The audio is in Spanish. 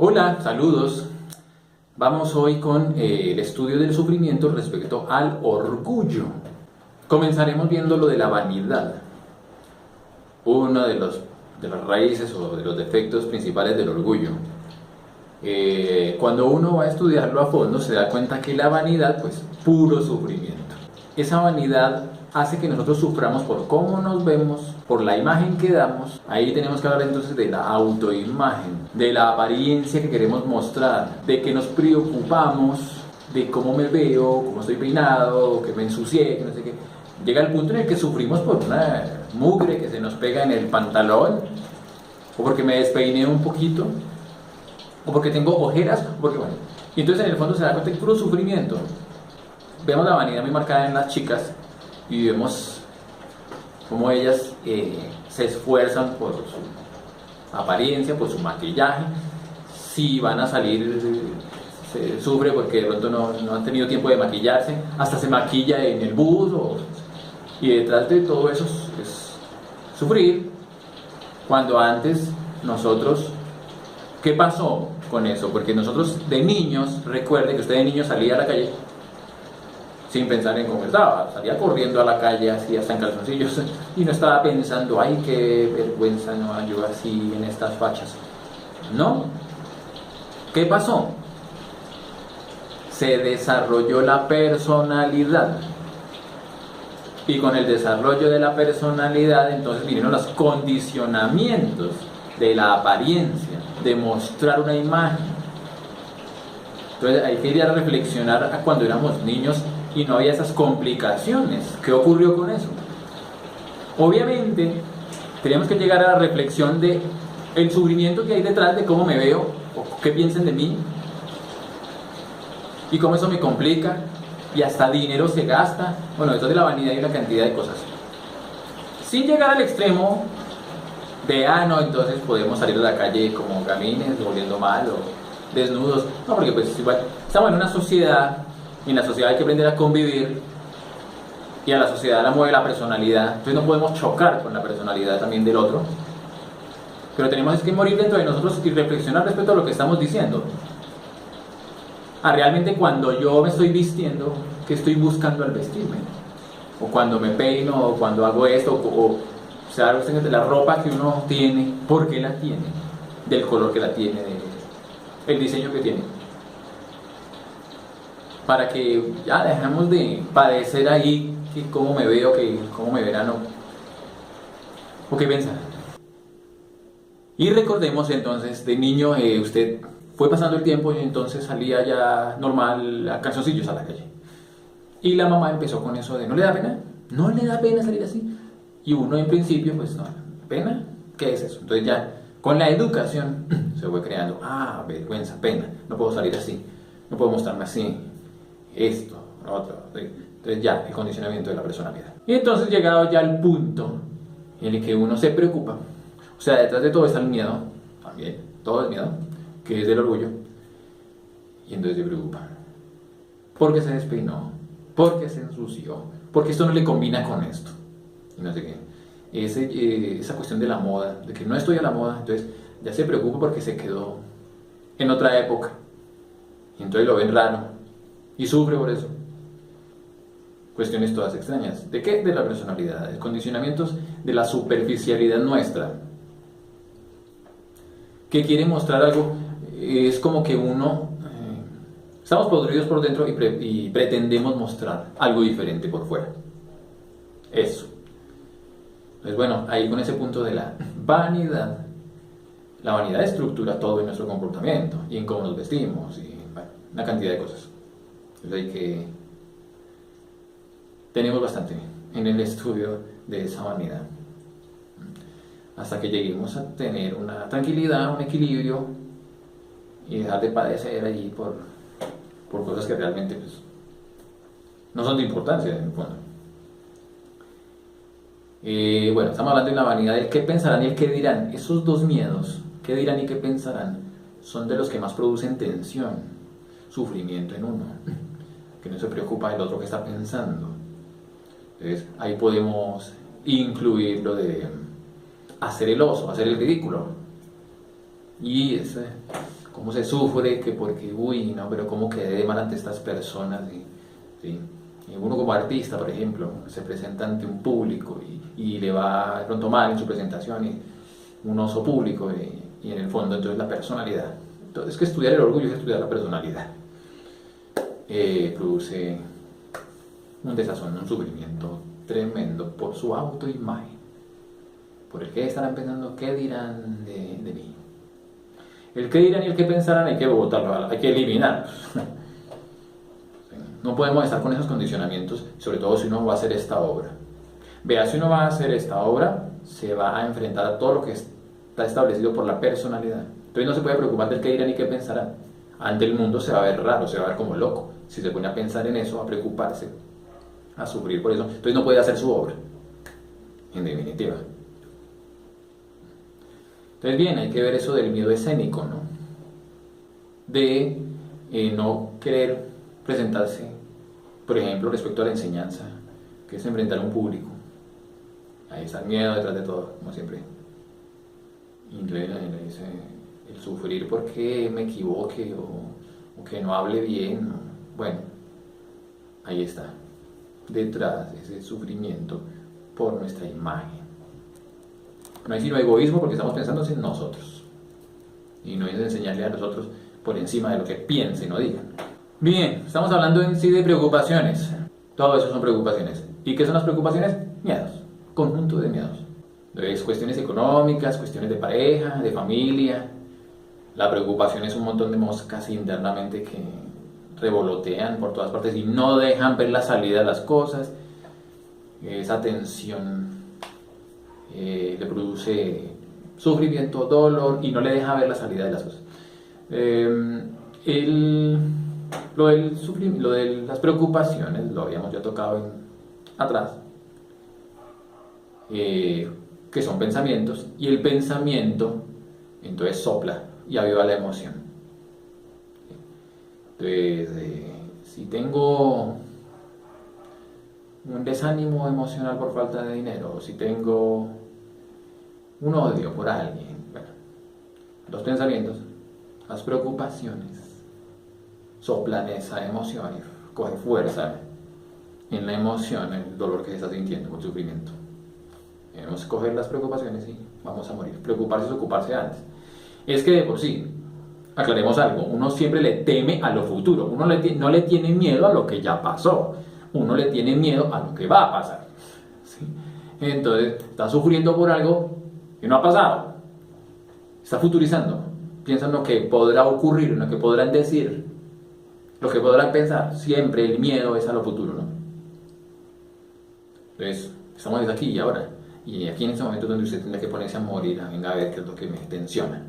Hola, saludos. Vamos hoy con el estudio del sufrimiento respecto al orgullo. Comenzaremos viendo lo de la vanidad. Una de las raíces o de los defectos principales del orgullo. Cuando uno va a estudiarlo a fondo se da cuenta que la vanidad, pues, puro sufrimiento. Esa vanidad hace que nosotros suframos por cómo nos vemos, por la imagen que damos. Ahí tenemos que hablar entonces de la autoimagen, de la apariencia que queremos mostrar, de que nos preocupamos de cómo me veo, cómo estoy peinado, que me ensucié, que no sé qué. Llega el punto en el que sufrimos por una mugre que se nos pega en el pantalón, o porque me despeiné un poquito, o porque tengo ojeras, o porque bueno. Y entonces en el fondo se da cuenta que es puro sufrimiento. Vemos la vanidad muy marcada en las chicas y vemos cómo ellas se esfuerzan por su apariencia, por su maquillaje. Si van a salir, se sufre porque de pronto no han tenido tiempo de maquillarse, hasta se maquilla en el bus, y detrás de todo eso es sufrir. Cuando antes nosotros, ¿qué pasó con eso? Porque nosotros de niños, recuerde que usted de niño salía a la calle sin pensar en cómo estaba, salía corriendo a la calle así hasta en calzoncillos y no estaba pensando, ay, qué vergüenza, no, yo así en estas fachas. No. ¿Qué pasó? Se desarrolló la personalidad, y con el desarrollo de la personalidad entonces vinieron los condicionamientos de la apariencia, de mostrar una imagen. Entonces hay que ir a reflexionar a cuando éramos niños y no había esas complicaciones. ¿Qué ocurrió con eso? Obviamente tenemos que llegar a la reflexión de el sufrimiento que hay detrás de cómo me veo o qué piensen de mí y cómo eso me complica y hasta dinero se gasta. Bueno, esto de la vanidad y una cantidad de cosas, sin llegar al extremo de no, entonces podemos salir a la calle como gamines, oliendo mal o desnudos. No, porque pues igual estamos en una sociedad y en la sociedad hay que aprender a convivir y a la sociedad la mueve la personalidad. Entonces no podemos chocar con la personalidad también del otro, pero tenemos que morir dentro de nosotros y reflexionar respecto a lo que estamos diciendo. Realmente cuando yo me estoy vistiendo, ¿qué estoy buscando al vestirme? O cuando me peino, o cuando hago esto, o sea, de la ropa que uno tiene, ¿por qué la tiene? Del color que la tiene, del diseño que tiene. Para que ya dejemos de padecer ahí que cómo me veo, que cómo me verán o qué pensar. Y recordemos entonces, de niño usted fue pasando el tiempo y entonces salía ya normal a calzoncillos a la calle. Y la mamá empezó con eso de, ¿no le da pena? ¿No le da pena salir así? Y uno en principio, pues no, ¿pena? ¿Qué es eso? Entonces ya con la educación se fue creando, vergüenza, pena, no puedo salir así, no puedo mostrarme así, esto, lo otro. Entonces ya, el condicionamiento de la personalidad. Y entonces llegado ya al punto en el que uno se preocupa, o sea, detrás de todo está el miedo, también, todo el miedo, que es del orgullo, y entonces se preocupa. ¿Por qué se despeinó? ¿Por qué se ensució? Porque esto no le combina con esto. Y no sé qué. Esa cuestión de la moda, de que no estoy a la moda, entonces ya se preocupa porque se quedó en otra época. Y entonces lo ven raro. Y sufre por eso. Cuestiones todas extrañas. ¿De qué? De la personalidad, de condicionamientos de la superficialidad nuestra. Que quiere mostrar algo, es como que uno... estamos podridos por dentro y pretendemos mostrar algo diferente por fuera. Eso. Entonces, bueno, ahí con ese punto de la vanidad estructura todo en nuestro comportamiento y en cómo nos vestimos y bueno, una cantidad de cosas. Entonces hay que... tenemos bastante en el estudio de esa vanidad. Hasta que lleguemos a tener una tranquilidad, un equilibrio y dejar de padecer allí por cosas que realmente pues, no son de importancia en el fondo. Bueno, estamos hablando de la vanidad, del qué pensarán y el qué dirán. Esos dos miedos, qué dirán y qué pensarán, son de los que más producen tensión, sufrimiento en uno, que no se preocupa del otro que está pensando. Entonces ahí podemos incluir lo de hacer el oso, hacer el ridículo. Y cómo se sufre, que porque, uy, no, pero cómo quedé de mal ante estas personas, ¿sí? Y uno como artista, por ejemplo, se presenta ante un público y le va de pronto mal en su presentación, y un oso público, y en el fondo entonces la personalidad. Entonces es que estudiar el orgullo es estudiar la personalidad. Produce un desazón, un sufrimiento tremendo por su autoimagen, por el que estarán pensando, qué dirán de mí. El que dirán y el que pensarán hay que botarlo, hay que eliminarlos. No podemos estar con esos condicionamientos, sobre todo si uno va a hacer esta obra. Vea, si uno va a hacer esta obra, se va a enfrentar a todo lo que está establecido por la personalidad. Entonces no se puede preocupar del qué dirán y qué pensarán. Ante el mundo se va a ver raro, se va a ver como loco. Si se pone a pensar en eso, a preocuparse, a sufrir por eso, entonces no puede hacer su obra, en definitiva. Entonces bien, hay que ver eso del miedo escénico, ¿no? De no querer presentarse, por ejemplo, respecto a la enseñanza, que es enfrentar a un público. Ahí está el miedo detrás de todo, como siempre. Y le dice, el sufrir porque me equivoque o que no hable bien. Bueno, ahí está, detrás de ese sufrimiento por nuestra imagen. No hay sino egoísmo porque estamos pensando en nosotros. Y no es de enseñarle a nosotros por encima de lo que piensen o digan. Bien, estamos hablando en sí de preocupaciones. Todo eso son preocupaciones. ¿Y qué son las preocupaciones? Miedos. Conjunto de miedos. Entonces, cuestiones económicas, cuestiones de pareja, de familia. La preocupación es un montón de moscas internamente que revolotean por todas partes y no dejan ver la salida de las cosas. Esa tensión le produce sufrimiento, dolor y no le deja ver la salida de las cosas. Lo de las preocupaciones lo habíamos ya tocado atrás, que son pensamientos, y el pensamiento entonces sopla y aviva la emoción. Entonces, si tengo un desánimo emocional por falta de dinero, o si tengo un odio por alguien, bueno, los pensamientos, las preocupaciones soplan esa emoción y coge fuerza en la emoción, el dolor que se está sintiendo, el sufrimiento. Debemos coger las preocupaciones y vamos a morir. Preocuparse es ocuparse antes. Es que de por sí, aclaremos algo, uno siempre le teme a lo futuro, uno no le tiene miedo a lo que ya pasó, uno le tiene miedo a lo que va a pasar. ¿Sí? Entonces, está sufriendo por algo que no ha pasado, está futurizando, piensa en lo que podrá ocurrir, en lo que podrán decir, lo que podrán pensar. Siempre el miedo es a lo futuro, ¿no? Entonces, estamos aquí y ahora, y aquí en ese momento donde usted tendrá que ponerse a morir, venga a ver qué es lo que me tensiona.